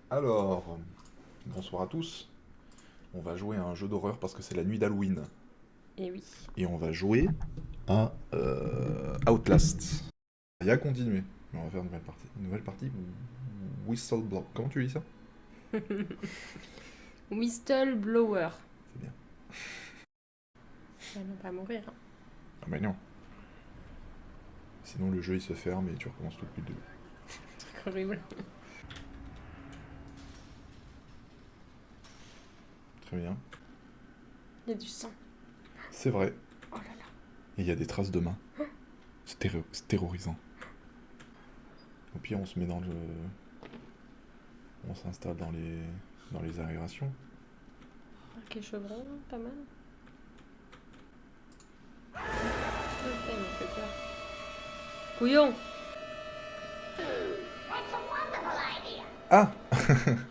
Alors, bonsoir à tous. On va jouer à un jeu d'horreur parce que c'est la nuit d'Halloween. Et oui. Et on va jouer à Outlast. Et à continuer. On va faire une nouvelle partie. Une nouvelle partie Whistleblower. Comment tu dis ça? Whistleblower. C'est bien. Elle va pas mourir. Hein. Ah bah non. Sinon le jeu il se ferme et tu recommences tout depuis le début. C'est horrible. Très bien. Il y a du sang. C'est vrai. Oh là là. Et il y a des traces de mains. C'est terrorisant. Au pire on se met dans le... On s'installe dans les aérations. Ok, chevron, pas mal. Ok, il me fait peur. Couillon. Ah.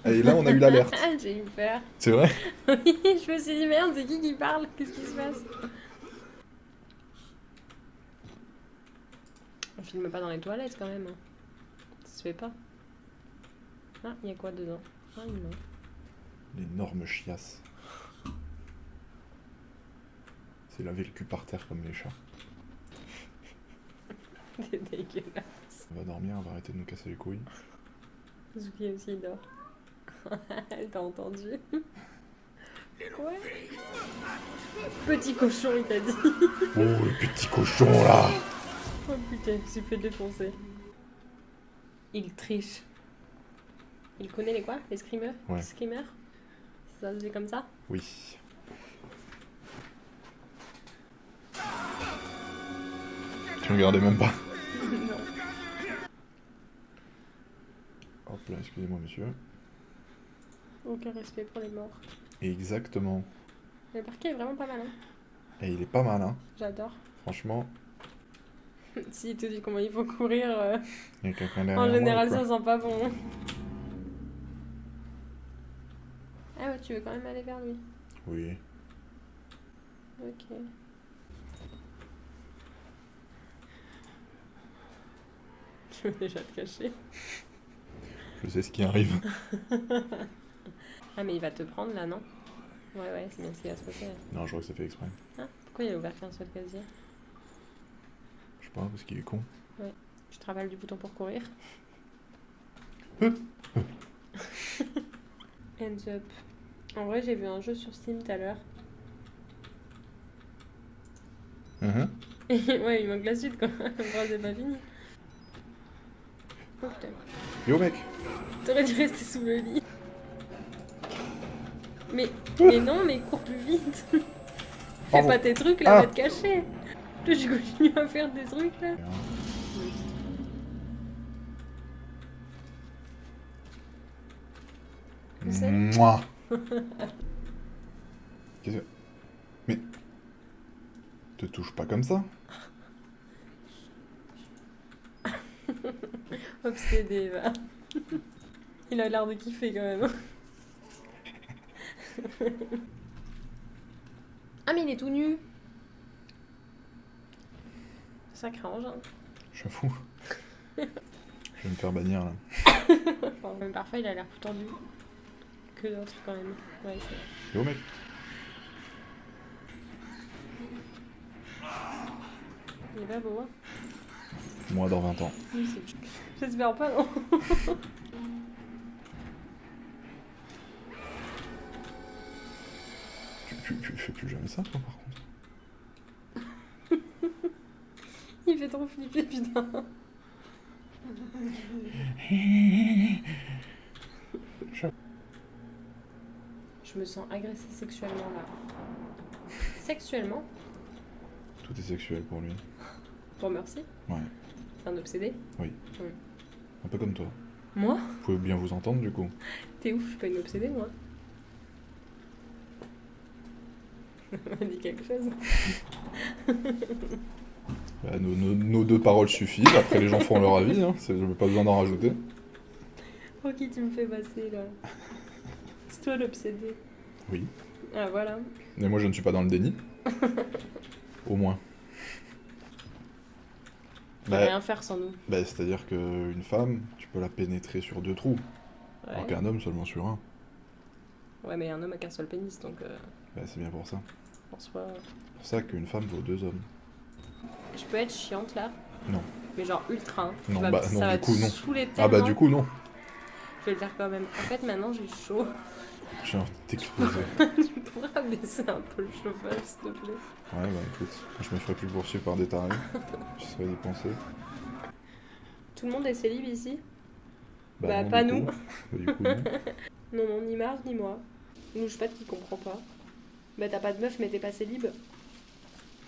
Et là on a eu l'alerte. J'ai eu peur. C'est vrai? Oui, je me suis dit merde, c'est qui parle? Qu'est-ce qui se passe? On filme pas dans les toilettes quand même. Hein. Ça se fait pas. Ah, il y a quoi dedans? Ah non. L'énorme chiasse. C'est laver le cul par terre comme les chats. C'est dégueulasse. On va dormir, on va arrêter de nous casser les couilles. Zuki aussi il dort. Elle t'a entendu. Quoi? Petit cochon, il t'a dit. Oh, le petit cochon là! Oh putain, je suis fait défoncer. Il triche. Il connaît les quoi? Les screamers? Ouais. Screamers? Ça se dit comme ça? Oui. Tu regardais même pas. Non. Hop là, excusez-moi monsieur. Aucun respect pour les morts. Exactement. Le parquet est vraiment pas mal, hein. Et il est pas mal, hein. J'adore. Franchement, S'il te dit comment il faut courir, il y a quelqu'un derrière en moi, général ou quoi? ça sent pas bon. Ah ouais, tu veux quand même aller vers lui. Oui. Ok. Je veux déjà te cacher. Je sais ce qui arrive. Ah mais il va te prendre là, non? Ouais, c'est bien ce qui va se passer. Là. Non, je crois que c'est fait exprès. Ah, pourquoi il a ouvert qu'un seul casier? Je sais pas, parce qu'il est con. Ouais. Je travaille du bouton pour courir. Hands up. En vrai, j'ai vu un jeu sur Steam tout à l'heure. Et ouais, il manque la suite quoi. Encore, c'est pas fini. Oh putain. Yo mec! T'aurais dû rester sous le lit. Mais non, mais cours plus vite. Fais Pardon. pas tes trucs là, Ah. va te cacher. Toi, tu continues à faire des trucs là. C'est- Mouah! Qu'est-ce que... Mais... Te touche pas comme ça? Obsédé, va. Il a l'air de kiffer quand même. Ah, mais il est tout nu. Sacré engin. J'avoue. Je vais me faire bannir là. Enfin, même parfois, il a l'air plus tendu que d'autres quand même. Ouais, c'est... Yo mec! Il est pas beau, hein. Moi dans 20 ans. Oui, c'est... J'espère pas, non. Tu fais plus jamais ça toi par contre? Il fait trop flipper, putain. Je me sens agressée sexuellement là. Sexuellement? Tout est sexuel pour lui. Bon, merci. Ouais, C'est un obsédé. un peu comme toi. Moi? Vous pouvez bien vous entendre du coup. T'es ouf, je suis pas une obsédée, moi. On m'a dit quelque chose. Bah, nos deux paroles suffisent, après les gens font leur avis, hein. Je n'ai pas besoin d'en rajouter. Ok, tu me fais passer là. C'est toi l'obsédé. Oui. Ah voilà. Mais moi je ne suis pas dans le déni. Au moins. On peut rien faire sans nous. C'est-à-dire qu'une femme, tu peux la pénétrer sur 2 trous. Alors Ouais. qu'un homme seulement sur un. Ouais, mais un homme a qu'un seul pénis, donc Bah, c'est bien pour ça. en soi. C'est pour ça qu'une femme vaut 2 hommes. Je peux être chiante là, Non. mais genre ultra. Hein. Non, Ça bah va, non, ça va du coup, te non. saouler Ah bah tellement. du coup, non. Je vais le faire quand même. En fait, maintenant j'ai chaud. J'ai envie de t'exploser. Tu pourras baisser un peu le chauffage, s'il te plaît. Ouais, bah écoute, je me ferai plus poursuivre par des tarés. Je serai dépensé. Tout le monde est célib ici? Bah, non, pas du nous. coup. Bah, du coup, non. Non, non, ni Marv ni moi. Nous, je sais pas qui comprend pas. Bah t'as pas de meuf, mais t'es pas célib.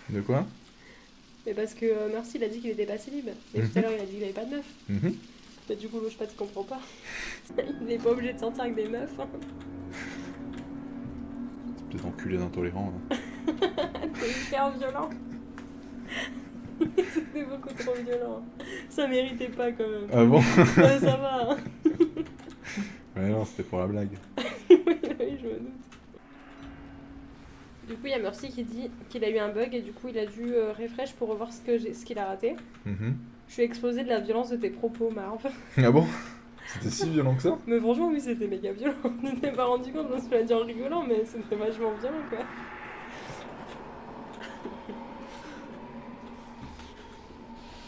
De quoi? Mais parce que Mercy, il a dit qu'il était pas célib. Et tout à l'heure, il a dit qu'il avait pas de meuf. Mhm. Bah du coup, je sais pas, tu comprends pas. Il est pas obligé de sortir avec des meufs. Hein. C'est peut-être enculé d'intolérant. Là. T'es hyper violent. C'était beaucoup trop violent. Ça méritait pas quand même. Ah bon? Ouais, ça va. Hein. Ouais, non, c'était pour la blague. Oui, je me doute. Du coup, il y a Mercy qui dit qu'il a eu un bug et du coup, il a dû refresh pour revoir ce qu'il a raté. Mhm. Je suis exposée de la violence de tes propos, Marv. Ah bon? C'était si violent que ça? Mais franchement, oui, c'était méga violent. Je m'étais pas rendu compte, je me suis dit en rigolant, mais c'était vachement violent, quoi.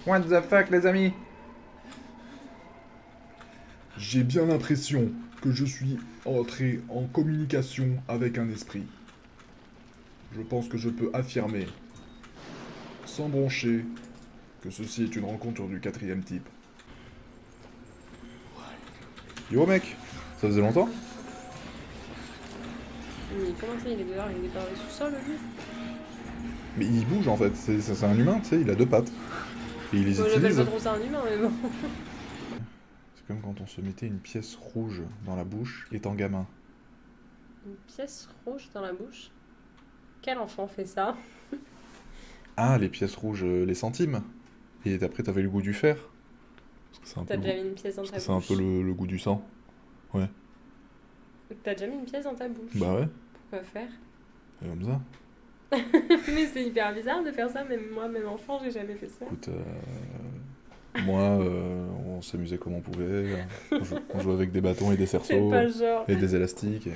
What the fuck, les amis? J'ai bien l'impression que je suis entré en communication avec un esprit. Je pense que je peux affirmer, sans broncher, que ceci est une rencontre du 4e type. Yo mec, ça faisait longtemps? Mais comment ça, il est dehors, il est dans le sous-sol, lui? Mais il bouge en fait, c'est un humain, tu sais, il a 2 pattes. Et il les Moi, j'appelle utilise. pas trop ça un humain, mais bon. C'est comme quand on se mettait une pièce rouge dans la bouche étant gamin. Une pièce rouge dans la bouche? Quel enfant fait ça? Ah, les pièces rouges, les centimes. Et après, t'avais le goût du fer. Parce que c'est un peu, T'as déjà mis une pièce dans ta parce que c'est un bouche? peu le goût du sang. T'as déjà mis une pièce dans ta bouche? Bah ouais, Pourquoi faire? c'est comme ça. Mais c'est hyper bizarre de faire ça, même moi, même enfant, j'ai jamais fait ça. Écoute, moi, on s'amusait comme on pouvait. On jouait avec des bâtons et des C'est cerceaux. pas genre. Et des élastiques. Et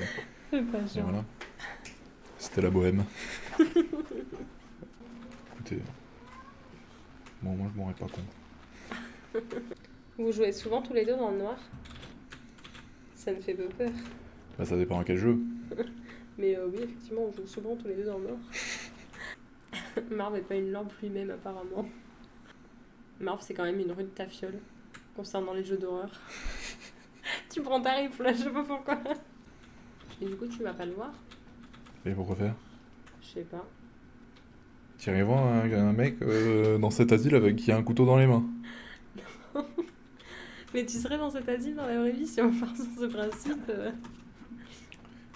C'est pas genre. voilà. C'était la bohème. Écoutez. Bon, moi, je m'en rends pas compte. Vous jouez souvent tous les deux dans le noir? Ça me fait peu peur. Bah, ça dépend à quel jeu. Mais oui, effectivement, on joue souvent tous les deux dans le noir. Marv n'est pas une lampe lui-même, apparemment. Marv, c'est quand même une rude tafiole concernant les jeux d'horreur. Tu prends ta rifle, je sais pas pourquoi. Et du coup, tu vas pas le voir? Et pourquoi faire? Je sais pas. T'irais voir un mec dans cet asile avec qui a un couteau dans les mains. Mais tu serais dans cet asile dans la vraie vie si on part sur ce principe.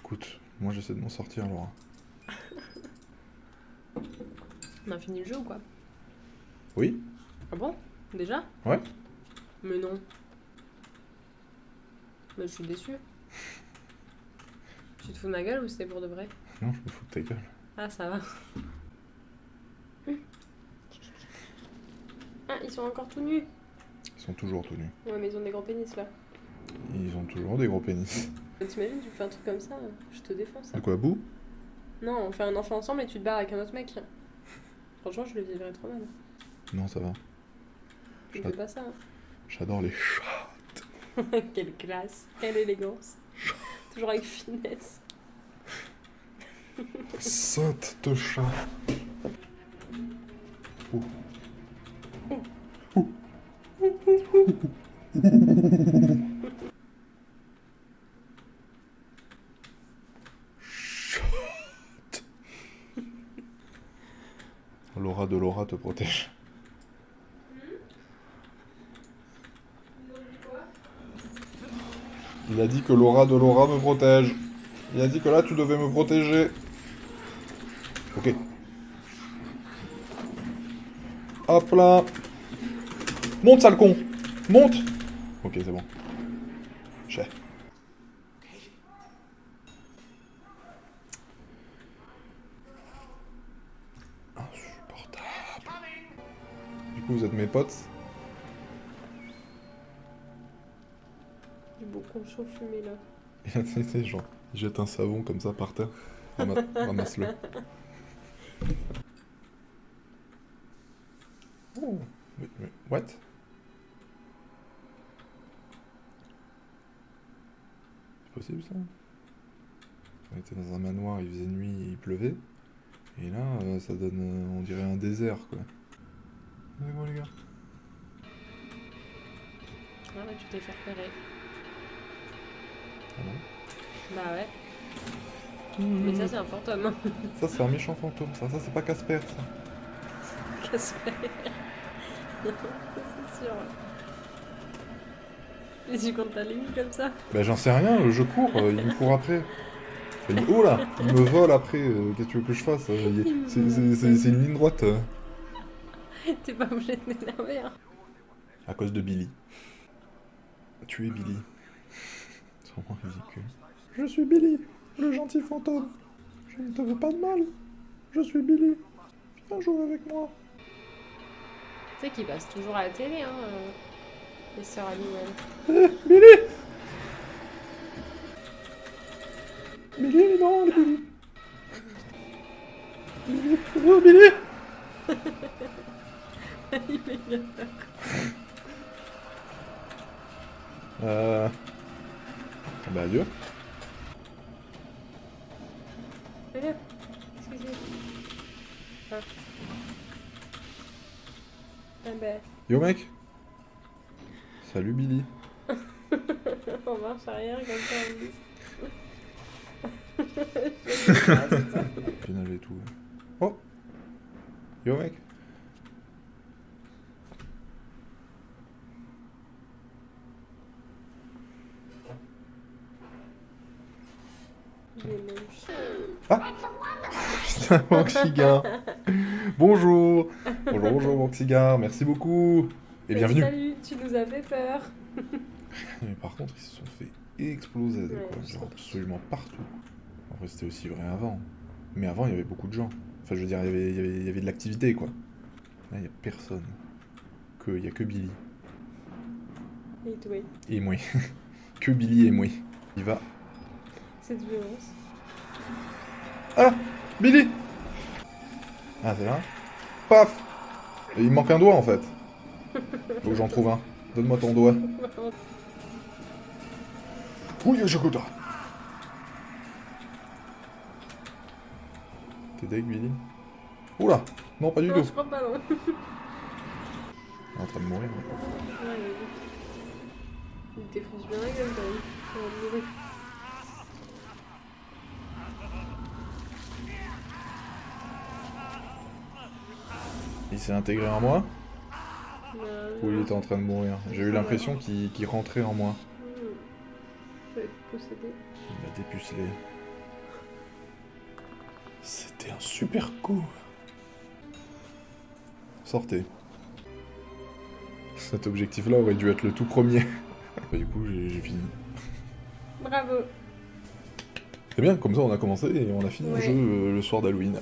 Écoute, moi j'essaie de m'en sortir, Laura. On a fini le jeu ou quoi? Oui? Ah bon? Déjà? Ouais. Mais non. Mais je suis déçue. Tu te fous de ma gueule ou c'était pour de vrai? Non, je me fous de ta gueule. Ah, ça va. Ah, ils sont encore tout nus. Ils sont toujours tout nus. Ouais, mais ils ont des grands pénis là. Ils ont toujours des gros pénis. T'imagines, tu fais un truc comme ça, je te défonce. De quoi, bout? Non, on fait un enfant ensemble et tu te barres avec un autre mec. Franchement, je le vivrais trop mal. Non, ça va. Je fais pas ça. J'adore les chats. Quelle classe, quelle élégance. Toujours avec finesse. Sainte de chat. Oh. Chut. L'aura de Laura te protège. Il a dit que l'aura de Laura me protège. Il a dit que là, tu devais me protéger. Ok. Hop là. Monte, sale con. Monte. Ok, c'est bon. J'ai. Insupportable. Du coup, vous êtes mes potes. Du beau con, chaud fumé là. Et là, tu sais, genre, il jette un savon comme ça par terre. Ramasse-le. Oh, mais what? C'est possible ça? On était dans un manoir, il faisait nuit et il pleuvait. Et là, ça donne, on dirait un désert quoi. C'est bon les gars? Ah ouais, tu t'es fait repérer. Ah bon? Bah ouais. Mais ça, c'est un fantôme. Ça c'est un méchant fantôme, ça c'est pas Casper ça. Casper. C'est sûr. Et tu comptes ta ligne comme ça? Bah j'en sais rien, je cours, il me court après. Oh là, il me vole après, qu'est-ce que tu veux que je fasse? C'est une ligne droite. T'es pas obligé de t'énerver, hein. À cause de Billy. Tu es Billy. C'est vraiment ridicule. Je suis Billy, le gentil fantôme. Je ne te veux pas de mal. Je suis Billy. Viens jouer avec moi. Tu sais qu'ils passent toujours à la télé, hein, les sœurs Halliwell. Eh, Billy! Billy, non, Billy. Billy, oh, Billy! Il fait bien peur. Bah adieu. Allez, excusez. Ah. Ah bah. Yo mec. Salut Billy. On marche arrière comme ça on dit. Final et tout. Oh. Yo mec. Ah. Putain, Moxigar. Bonjour. Bonjour Moxigar, merci beaucoup. Et bienvenue. Salut, tu nous as fait peur. Mais par contre, ils se sont fait exploser, Ouais, quoi. je Genre sais. absolument partout. En vrai, c'était aussi vrai avant. Mais avant, il y avait beaucoup de gens. Enfin, je veux dire, il y avait de l'activité, quoi. Là, il n'y a personne. Il y a que Billy. Et toi, Et moi. Que Billy et moi. Il va... cette violence. Ah! Billy! Ah, c'est là? Paf! Et il me manque un doigt, en fait. Faut que j'en trouve un. Donne-moi ton doigt. Oui, je goûte. T'es deg, Billy? Oula! Non, pas du Non, tout. je crois pas, non. Il est en train de mourir. Ouais, il te défonce bien la gueule, quand même. Il va mourir. Il s'est intégré en moi? Ou il Non. était en train de mourir? J'ai eu l'impression qu'il rentrait en moi. Je vais être possédé. Il m'a dépucelé. C'était un super coup. Sortez. Cet objectif-là aurait dû être le tout premier. Du coup, j'ai fini. Bravo. C'est bien, comme ça on a commencé et on a fini le Ouais. jeu le soir d'Halloween.